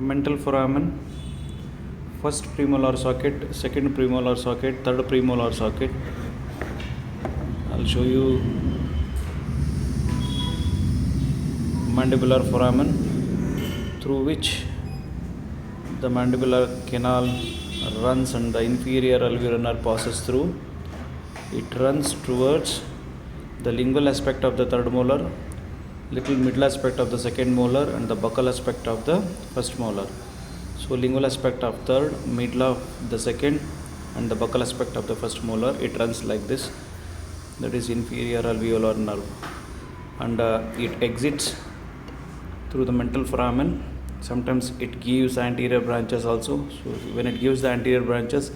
mental foramen, first premolar socket, second premolar socket, third premolar socket. I'll show you mandibular foramen, through which the mandibular canal runs and the inferior alveolar nerve passes through. It runs towards the lingual aspect of the third molar, little middle aspect of the second molar, and the buccal aspect of the first molar. So lingual aspect of third, middle of the second, and the buccal aspect of the first molar, it runs like this. That is inferior alveolar nerve, and it exits through the mental foramen. Sometimes it gives anterior branches also. So when it gives the anterior branches,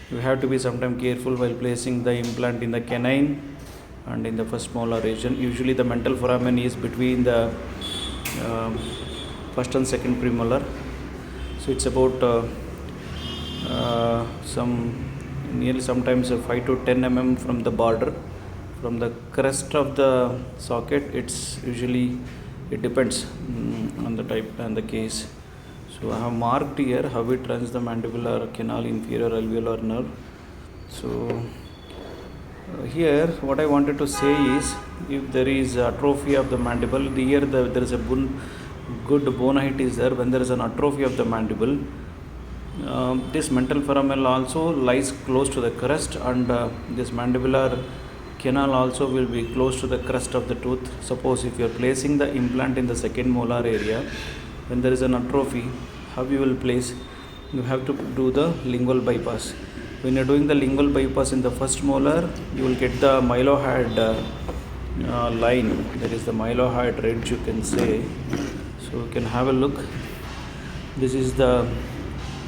you have to be sometimes careful while placing the implant in the canine and in the first molar region. Usually the mental foramen is between the first and second premolar. So it's about nearly sometimes 5 to 10 mm from the border. From the crest of the socket, it depends on the type and the case. So I have marked here how it runs the mandibular canal inferior alveolar nerve. So here what I wanted to say is, if there is atrophy of the mandible, here there is a good bone height is there. When there is an atrophy of the mandible, this mental foramen also lies close to the crest, and this mandibular canal also will be close to the crest of the tooth. Suppose if you are placing the implant in the second molar area, when there is an atrophy, how you will place? You have to do the lingual bypass. When you are doing the lingual bypass in the first molar, you will get the mylohyoid line. That is the mylohyoid ridge, you can say. So you can have a look. This is the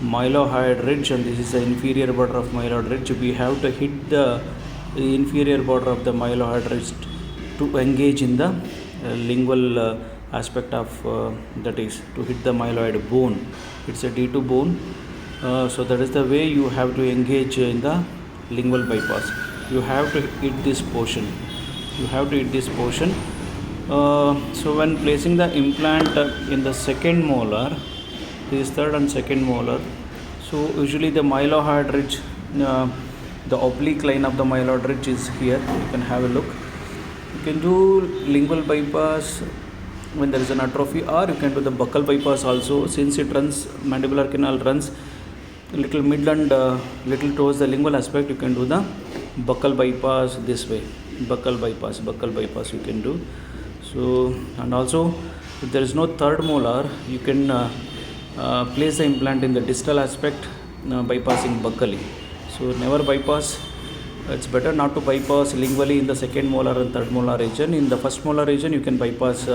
mylohyoid ridge, and this is the inferior border of mylohyoid ridge. We have to hit the inferior border of the mylohyoid ridge to engage in the lingual aspect of that is to hit the mylohyoid bone. It's a D2 bone. So that is the way you have to engage in the lingual bypass. You have to hit this portion. So when placing the implant in the second molar, this is third and second molar. So usually the mylohyoid ridge, the oblique line of the mylohyoid ridge is here. You can have a look. You can do lingual bypass when there is an atrophy, or you can do the buccal bypass also. Since it runs, mandibular canal runs little mid and little towards the lingual aspect, you can do the buccal bypass this way. Buccal bypass you can do. So, and also if there is no third molar, you can place the implant in the distal aspect, bypassing buccally. So never bypass. It's better not to bypass lingually in the second molar and third molar region. In the first molar region, you can bypass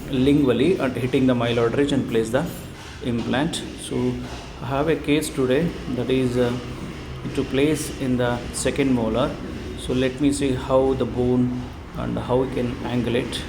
lingually and hitting the mylohyoid ridge and place the implant. So I have a case today, that is to place in the second molar. So let me see how the bone and how we can angle it.